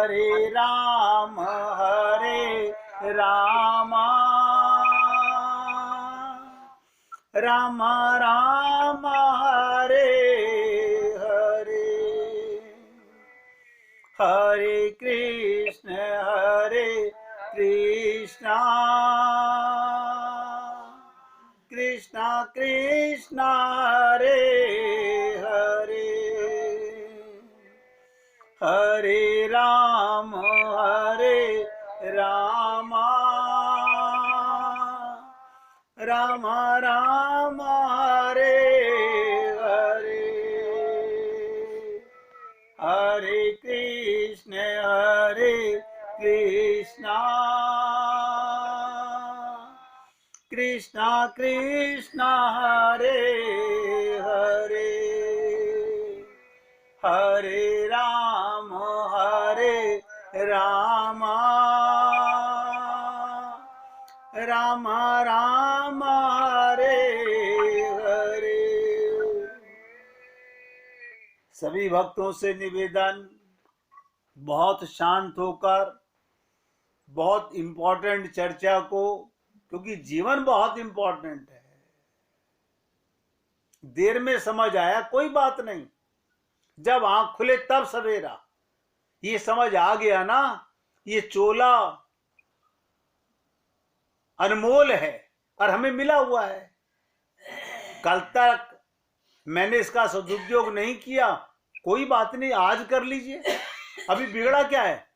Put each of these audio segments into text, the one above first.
हरे राम राम राम हरे हरे, हरे कृष्ण कृष्ण कृष्ण हरे हरे, हरे राम राम राम राम हरे हरे, हरे कृष्ण कृष्ण कृष्ण हरे हरे, हरे राम राम राम राम हरे हरे। सभी भक्तों से निवेदन, बहुत शांत होकर बहुत इंपॉर्टेंट चर्चा को, क्योंकि जीवन बहुत इंपॉर्टेंट है, देर में समझ आया कोई बात नहीं, जब आंख खुले तब सवेरा। ये समझ आ गया ना, ये चोला अनमोल है और हमें मिला हुआ है। कल तक मैंने इसका सदुपयोग नहीं किया, कोई बात नहीं, आज कर लीजिए, अभी बिगड़ा क्या है।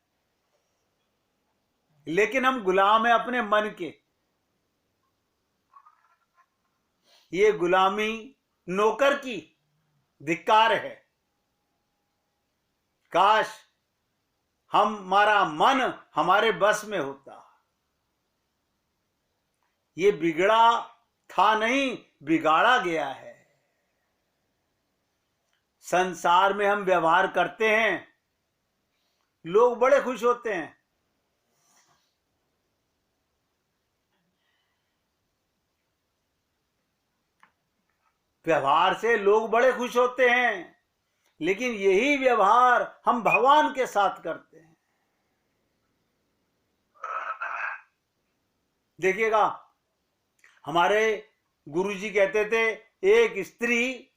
लेकिन हम गुलाम हैं अपने मन के, ये गुलामी नौकर की धिक्कार है। काश हमारा मन हमारे बस में होता। ये बिगड़ा था नहीं, बिगाड़ा गया है। संसार में हम व्यवहार करते हैं, लोग बड़े खुश होते हैं। व्यवहार से लोग बड़े खुश होते हैं, लेकिन यही व्यवहार हम भगवान के साथ करते हैं। देखिएगा, हमारे गुरुजी कहते थे, एक स्त्री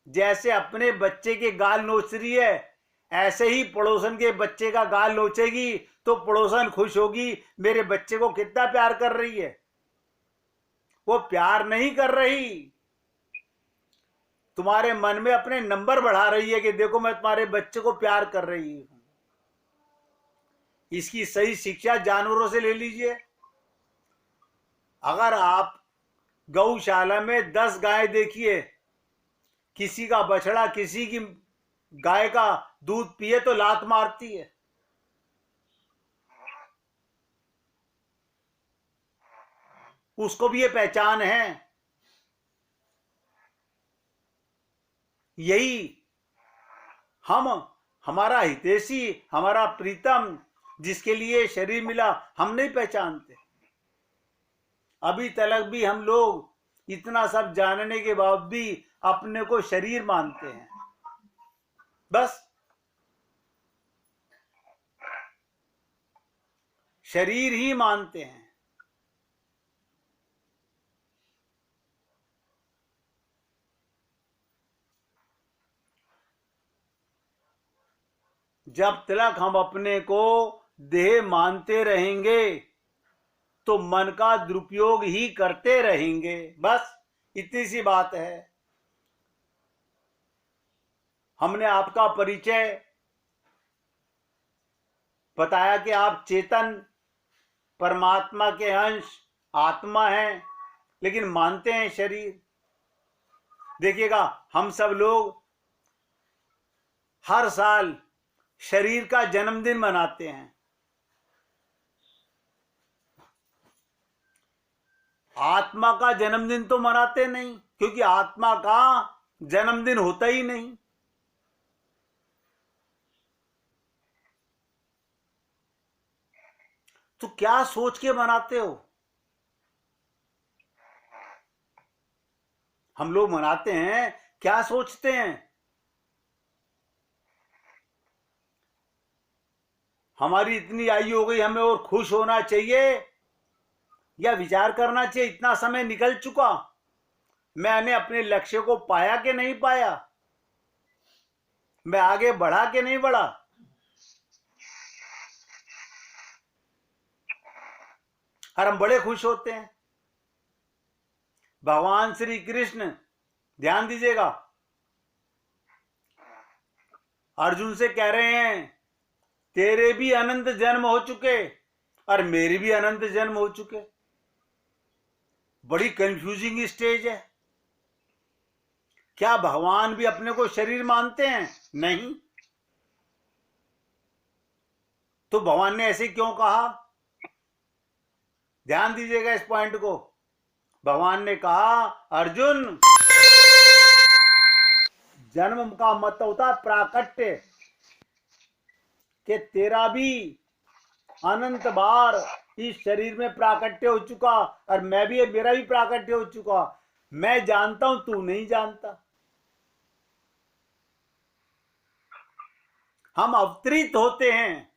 जैसे अपने बच्चे के गाल नोच रही है, ऐसे ही पड़ोसन के बच्चे का गाल नोचेगी तो पड़ोसन खुश होगी, मेरे बच्चे को कितना प्यार कर रही है। वो प्यार नहीं कर रही, तुम्हारे मन में अपने नंबर बढ़ा रही है कि देखो मैं तुम्हारे बच्चे को प्यार कर रही हूं। इसकी सही शिक्षा जानवरों से ले लीजिए। अगर आप गौशाला में 10 गाय देखिए, किसी का बछड़ा किसी की गाय का दूध पिए तो लात मारती है। उसको भी ये पहचान है। यही हमारा हितैषी, हमारा प्रीतम, जिसके लिए शरीर मिला, हम नहीं पहचानते। अभी तक भी हम लोग इतना सब जानने के बावजूद भी अपने को शरीर मानते हैं, बस शरीर ही मानते हैं। जब तक हम अपने को देह मानते रहेंगे तो मन का दुरुपयोग ही करते रहेंगे, बस इतनी सी बात है। हमने आपका परिचय बताया कि आप चेतन परमात्मा के अंश आत्मा हैं, लेकिन मानते हैं शरीर। देखिएगा, हम सब लोग हर साल शरीर का जन्मदिन मनाते हैं। आत्मा का जन्मदिन तो मनाते नहीं, क्योंकि आत्मा का जन्मदिन होता ही नहीं। तो क्या सोच के मनाते हो? हम लोग मनाते हैं, क्या सोचते हैं? हमारी इतनी आयु हो गई, हमें और खुश होना चाहिए या विचार करना चाहिए इतना समय निकल चुका, मैंने अपने लक्ष्य को पाया कि नहीं पाया, मैं आगे बढ़ा कि नहीं बढ़ा। और हम बड़े खुश होते हैं। भगवान श्री कृष्ण, ध्यान दीजिएगा, अर्जुन से कह रहे हैं तेरे भी अनंत जन्म हो चुके और मेरे भी अनंत जन्म हो चुके। बड़ी कंफ्यूजिंग स्टेज है। क्या भगवान भी अपने को शरीर मानते हैं? नहीं। तो भगवान ने ऐसे क्यों कहा? ध्यान दीजिएगा इस पॉइंट को। भगवान ने कहा अर्जुन, जन्म का मतलब होता है प्राकट्य, कि तेरा भी अनंत बार इस शरीर में प्राकट्य हो चुका और मैं भी, मेरा भी प्राकट्य हो चुका। मैं जानता हूं, तू नहीं जानता। हम अवतरित होते हैं,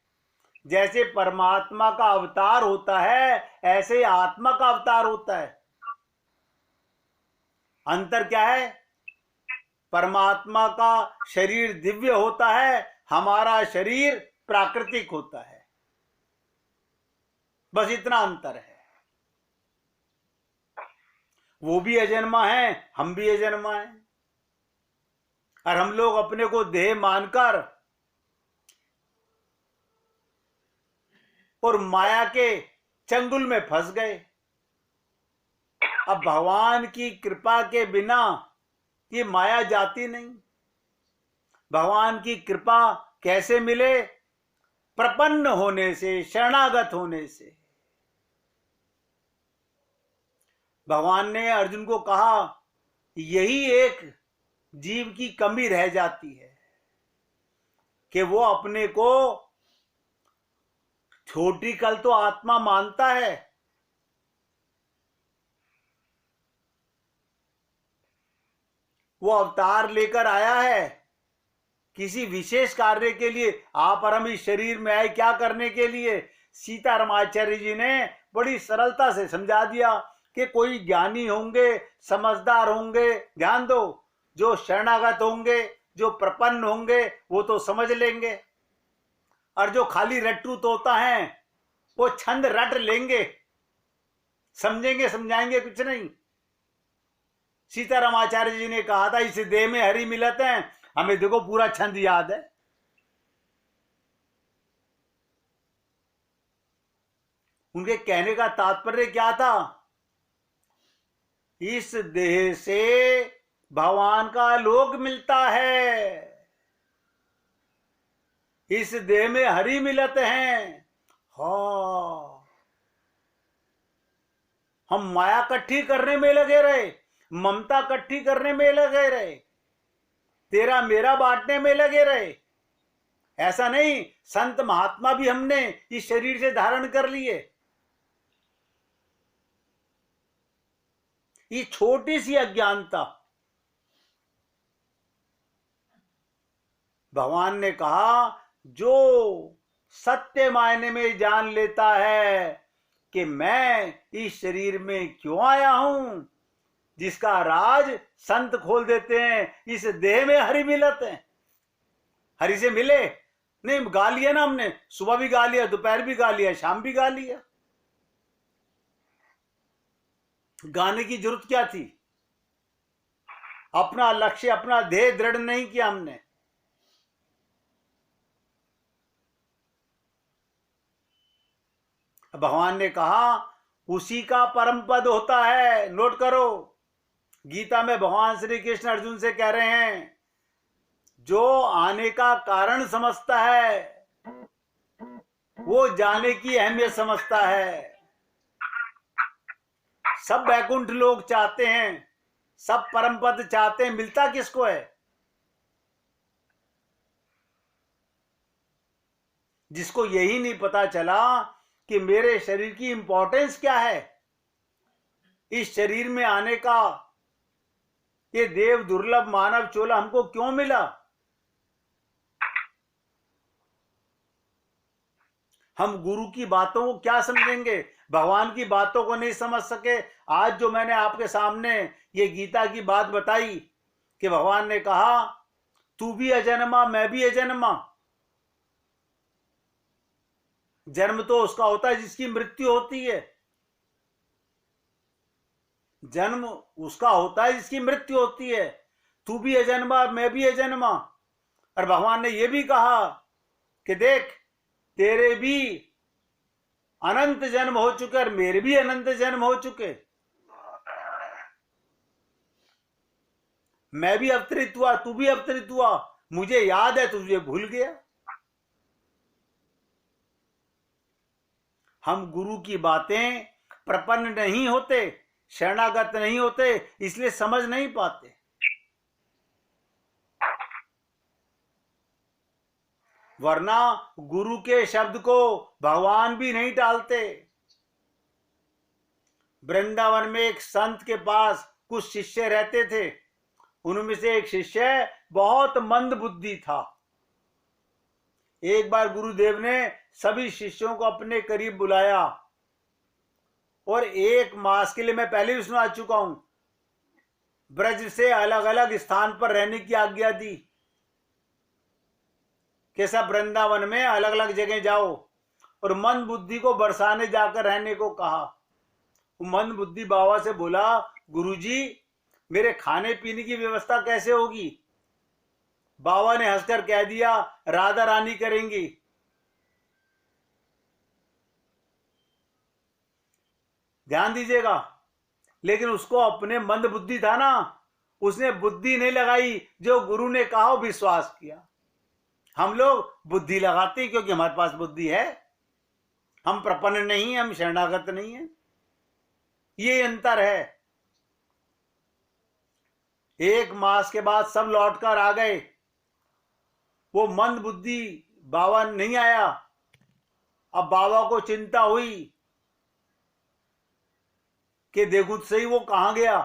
जैसे परमात्मा का अवतार होता है ऐसे ही आत्मा का अवतार होता है। अंतर क्या है? परमात्मा का शरीर दिव्य होता है, हमारा शरीर प्राकृतिक होता है। बस इतना अंतर है। वो भी अजन्मा है, हम भी अजन्मा है। और हम लोग अपने को देह मानकर और माया के चंगुल में फंस गए। अब भगवान की कृपा के बिना ये माया जाती नहीं। भगवान की कृपा कैसे मिले? प्रपन्न होने से, शरणागत होने से। भगवान ने अर्जुन को कहा यही एक जीव की कमी रह जाती है कि वो अपने को छोटी कल तो आत्मा मानता है, वो अवतार लेकर आया है किसी विशेष कार्य के लिए। आप और हम इस शरीर में आए क्या करने के लिए? सीतारामाचार्य जी ने बड़ी सरलता से समझा दिया कि कोई ज्ञानी होंगे, समझदार होंगे, ध्यान दो, जो शरणागत होंगे, जो प्रपन्न होंगे, वो तो समझ लेंगे। और जो खाली रट्टू तोता है वो छंद रट लेंगे, समझेंगे समझाएंगे कुछ नहीं। सीतारामाचार्य जी ने कहा था इस देह में हरि मिलत है, हमें देखो पूरा छंद याद है। उनके कहने का तात्पर्य क्या था? इस देह से भगवान का लोक मिलता है, इस देह में हरि मिलत हैं। हाँ, हम माया इकट्ठी करने में लगे रहे, ममता इकट्ठी करने में लगे रहे, तेरा मेरा बांटने में लगे रहे। ऐसा नहीं, संत महात्मा भी हमने इस शरीर से धारण कर लिए। ये छोटी सी अज्ञानता। भगवान ने कहा जो सत्य मायने में जान लेता है कि मैं इस शरीर में क्यों आया हूं, जिसका राज संत खोल देते हैं, इस देह में हरि मिलत है। हरि से मिले नहीं, गा लिया ना हमने, सुबह भी गा लिया, दोपहर भी गा लिया, शाम भी गा लिया। गाने की जरूरत क्या थी? अपना लक्ष्य, अपना ध्येय दृढ़ नहीं किया हमने। भगवान ने कहा उसी का परम पद होता है। नोट करो, गीता में भगवान श्री कृष्ण अर्जुन से कह रहे हैं जो आने का कारण समझता है वो जाने की अहमियत समझता है। सब वैकुंठ लोग चाहते हैं, सब परम पद चाहते हैं, मिलता किसको है? जिसको यही नहीं पता चला कि मेरे शरीर की इंपॉर्टेंस क्या है, इस शरीर में आने का ये देव दुर्लभ मानव चोला हमको क्यों मिला। हम गुरु की बातों को क्या समझेंगे? भगवान की बातों को नहीं समझ सके। आज जो मैंने आपके सामने ये गीता की बात बताई कि भगवान ने कहा तू भी अजन्मा मैं भी अजन्मा। जन्म तो उसका होता है जिसकी मृत्यु होती है। जन्म उसका होता है जिसकी मृत्यु होती है। तू भी अजन्मा मैं भी अजन्मा। और भगवान ने यह भी कहा कि देख तेरे भी अनंत जन्म हो चुके और मेरे भी अनंत जन्म हो चुके। मैं भी अवतरित हुआ तू भी अवतरित हुआ। मुझे याद है तुझे भूल गया। हम गुरु की बातें प्रपन्न नहीं होते, शरणागत नहीं होते, इसलिए समझ नहीं पाते। वरना गुरु के शब्द को भगवान भी नहीं टालते। वृंदावन में एक संत के पास कुछ शिष्य रहते थे। उनमें से एक शिष्य बहुत मंद बुद्धि था। एक बार गुरुदेव ने सभी शिष्यों को अपने करीब बुलाया और 1 मास के लिए, मैं पहले भी सुना चुका हूं, ब्रज से अलग अलग स्थान पर रहने की आज्ञा दी कि सब वृंदावन में अलग अलग जगह जाओ, और मंद बुद्धि को बरसाने जाकर रहने को कहा। मंद बुद्धि बाबा से बोला, गुरुजी मेरे खाने पीने की व्यवस्था कैसे होगी? बाबा ने हंसकर कह दिया, राधा रानी करेंगी। ध्यान दीजिएगा। लेकिन उसको अपने मंद बुद्धि था ना, उसने बुद्धि नहीं लगाई, जो गुरु ने कहा विश्वास किया। हम लोग बुद्धि लगाते हैं क्योंकि हमारे पास बुद्धि है। हम प्रपन्न नहीं है, हम शरणागत नहीं है। ये अंतर है। 1 मास के बाद सब लौटकर आ गए। वो मंद बुद्धि बाबा नहीं आया। अब बाबा को चिंता हुई कि देखो सही वो कहां गया।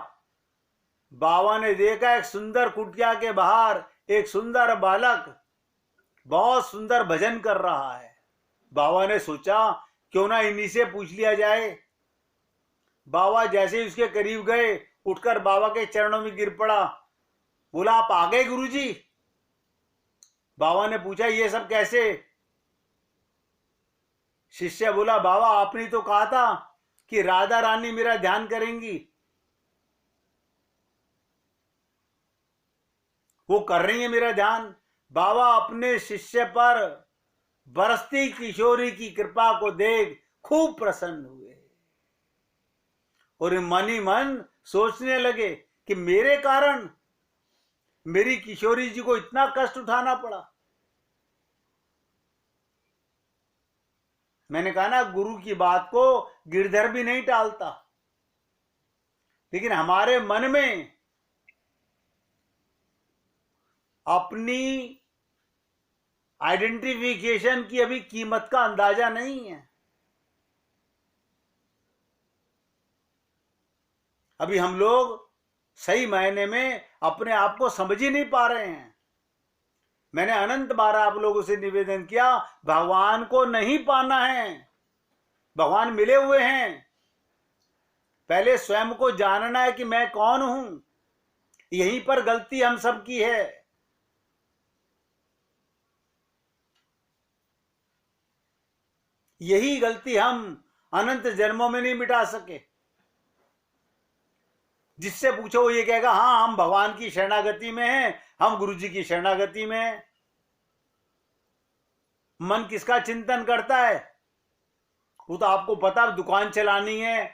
बाबा ने देखा एक सुंदर कुटिया के बाहर एक सुंदर बालक बहुत सुंदर भजन कर रहा है। बाबा ने सोचा क्यों ना इन्हीं से पूछ लिया जाए। बाबा जैसे ही उसके करीब गए, उठकर बाबा के चरणों में गिर पड़ा। बोला, आप आ गए गुरुजी? बाबा ने पूछा, ये सब कैसे? शिष्य बोला, बाबा आपने तो कहा था कि राधा रानी मेरा ध्यान करेंगी। वो कर रही है मेरा ध्यान। बाबा अपने शिष्य पर बरसती किशोरी की कृपा को देख खूब प्रसन्न हुए और मन ही मन सोचने लगे कि मेरे कारण मेरी किशोरी जी को इतना कष्ट उठाना पड़ा। मैंने कहा ना, गुरु की बात को गिरधर भी नहीं टालता। लेकिन हमारे मन में अपनी आइडेंटिफिकेशन की अभी कीमत का अंदाजा नहीं है। अभी हम लोग सही मायने में अपने आप को समझ ही नहीं पा रहे हैं। मैंने अनंत बार आप लोगों से निवेदन किया, भगवान को नहीं पाना है। भगवान मिले हुए हैं। पहले स्वयं को जानना है कि मैं कौन हूं। यहीं पर गलती हम सबकी है। यही गलती हम अनंत जन्मों में नहीं मिटा सके। जिससे पूछो वो ये कहेगा, हाँ हम भगवान की शरणागति में हैं, हम गुरु जी की शरणागति में हैं। मन किसका चिंतन करता है? वो तो आपको पता, दुकान चलानी है,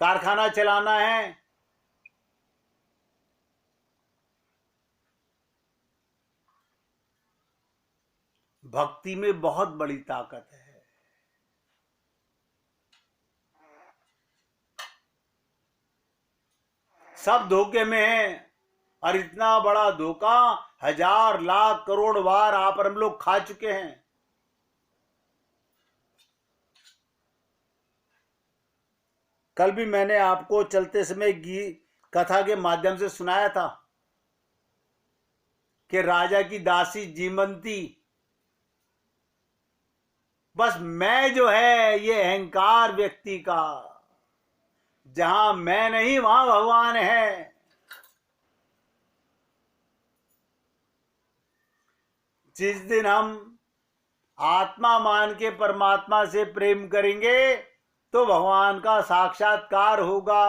कारखाना चलाना है। भक्ति में बहुत बड़ी ताकत है। सब धोखे में है, और इतना बड़ा धोखा 1000 लाख करोड़ बार आप और हम लोग खा चुके हैं। कल भी मैंने आपको चलते समय कथा के माध्यम से सुनाया था कि राजा की दासी जीमंती बस मैं जो है ये अहंकार व्यक्ति का, जहां मैं नहीं वहां भगवान है। जिस दिन हम आत्मा मान के परमात्मा से प्रेम करेंगे तो भगवान का साक्षात्कार होगा।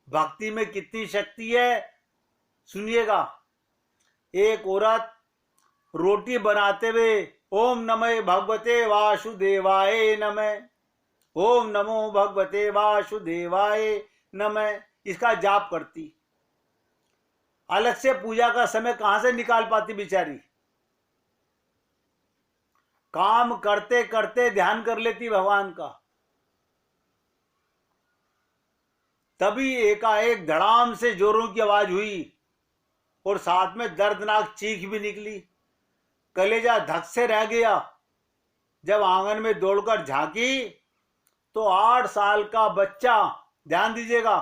भक्ति में कितनी शक्ति है सुनिएगा। एक औरत रोटी बनाते हुए ओम नमः भगवते वासुदेवाय नमः, ओम नमो भगवते वासुदेवाय नमः, इसका जाप करती। अलग से पूजा का समय कहां से निकाल पाती बेचारी। काम करते करते ध्यान कर लेती भगवान का। तभी एकाएक धड़ाम से जोरों की आवाज हुई और साथ में दर्दनाक चीख भी निकली। कलेजा धक से रह गया। जब आंगन में दौड़कर झांकी तो 8 साल का बच्चा, ध्यान दीजिएगा,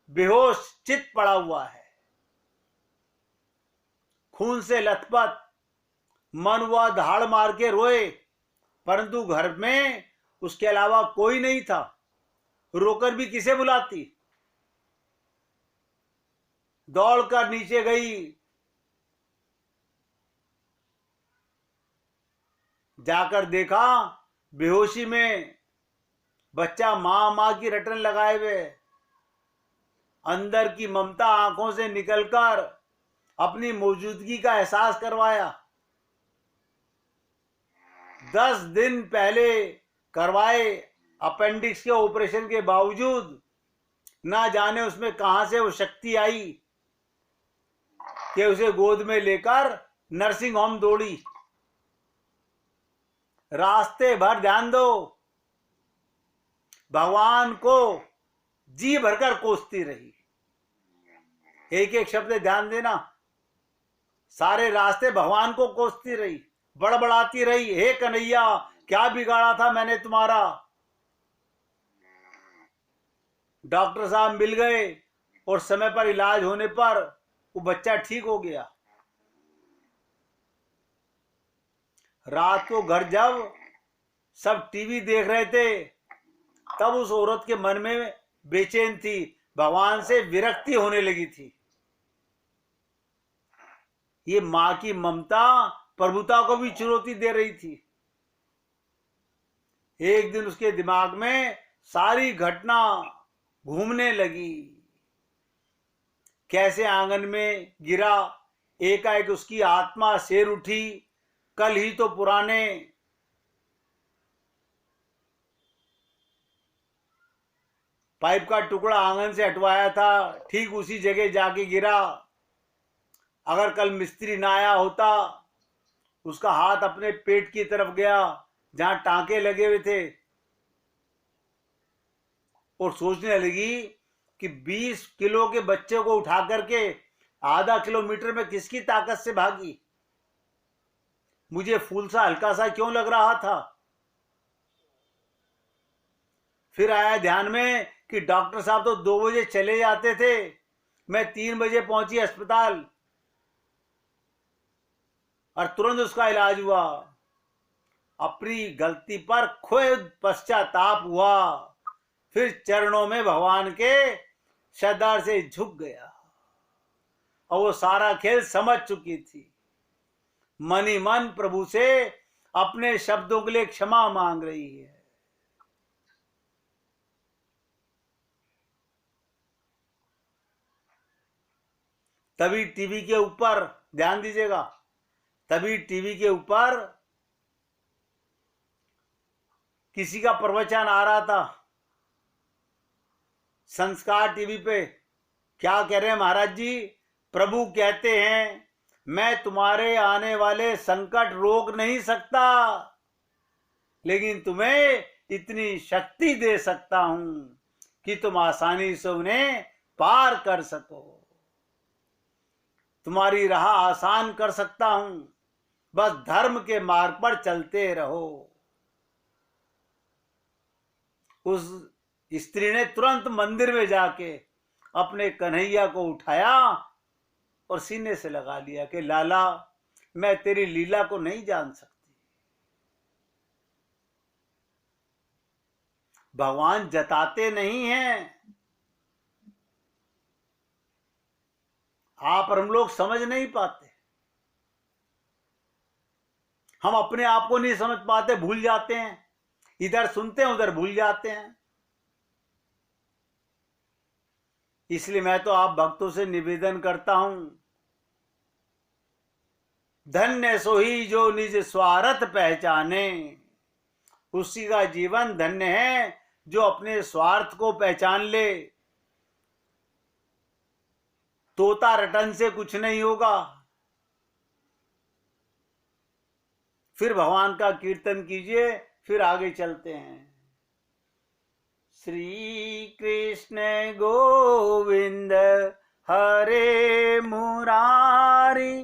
बेहोश चित पड़ा हुआ है, खून से लथपथ। मन हुआ धाड़ मार के रोए, परंतु घर में उसके अलावा कोई नहीं था। रोकर भी किसे बुलाती। दौड़कर नीचे गई, जाकर देखा बेहोशी में बच्चा मां मां की रटन लगाए हुए। अंदर की ममता आंखों से निकलकर अपनी मौजूदगी का एहसास करवाया। 10 दिन पहले करवाए अपेंडिक्स के ऑपरेशन के बावजूद ना जाने उसमें कहां से वो शक्ति आई कि उसे गोद में लेकर नर्सिंग होम दौड़ी। रास्ते भर ध्यान दो, भगवान को जी भरकर कोसती रही। एक एक शब्द ध्यान देना। सारे रास्ते भगवान को कोसती रही, बड़बड़ाती रही, हे कन्हैया क्या बिगाड़ा था मैंने तुम्हारा। डॉक्टर साहब मिल गए और समय पर इलाज होने पर वो बच्चा ठीक हो गया। रात को घर जब सब टीवी देख रहे थे तब उस औरत के मन में बेचैन थी, भगवान से विरक्ति होने लगी थी। ये मां की ममता प्रभुता को भी चुनौती दे रही थी। एक दिन उसके दिमाग में सारी घटना घूमने लगी। कैसे आंगन में गिरा, एकाएक उसकी आत्मा शेर उठी। कल ही तो पुराने पाइप का टुकड़ा आंगन से हटवाया था, ठीक उसी जगह जाके गिरा। अगर कल मिस्त्री ना आया होता, उसका हाथ अपने पेट की तरफ गया जहां टांके लगे हुए थे और सोचने लगी कि 20 किलो के बच्चे को उठा करके आधा किलोमीटर में किसकी ताकत से भागी। मुझे फूल सा हल्का सा क्यों लग रहा था। फिर आया ध्यान में कि डॉक्टर साहब तो 2 बजे चले जाते थे, मैं 3 बजे पहुंची अस्पताल और तुरंत उसका इलाज हुआ। अपनी गलती पर खुद पश्चाताप हुआ, फिर चरणों में भगवान के श्रद्धा से झुक गया और वो सारा खेल समझ चुकी थी। मन ही मन प्रभु से अपने शब्दों के लिए क्षमा मांग रही है। तभी टीवी के ऊपर, ध्यान दीजिएगा, तभी टीवी के ऊपर किसी का प्रवचन आ रहा था। संस्कार टीवी पे क्या कह रहे हैं महाराज जी। प्रभु कहते हैं मैं तुम्हारे आने वाले संकट रोक नहीं सकता, लेकिन तुम्हें इतनी शक्ति दे सकता हूं कि तुम आसानी से उन्हें पार कर सको। तुम्हारी राह आसान कर सकता हूं, बस धर्म के मार्ग पर चलते रहो। उस स्त्री ने तुरंत मंदिर में जाके अपने कन्हैया को उठाया और सीने से लगा लिया कि लाला मैं तेरी लीला को नहीं जान सकती, भगवान जताते नहीं हैं। आप और हम लोग समझ नहीं पाते, हम अपने आप को नहीं समझ पाते, भूल जाते हैं, इधर सुनते हैं उधर भूल जाते हैं। इसलिए मैं तो आप भक्तों से निवेदन करता हूं, धन्य सोही जो निज स्वार्थ पहचाने। उसी का जीवन धन्य है जो अपने स्वार्थ को पहचान ले। तोता रटन से कुछ नहीं होगा। फिर भगवान का कीर्तन कीजिए, फिर आगे चलते हैं। श्री कृष्ण गोविंद हरे मुरारी,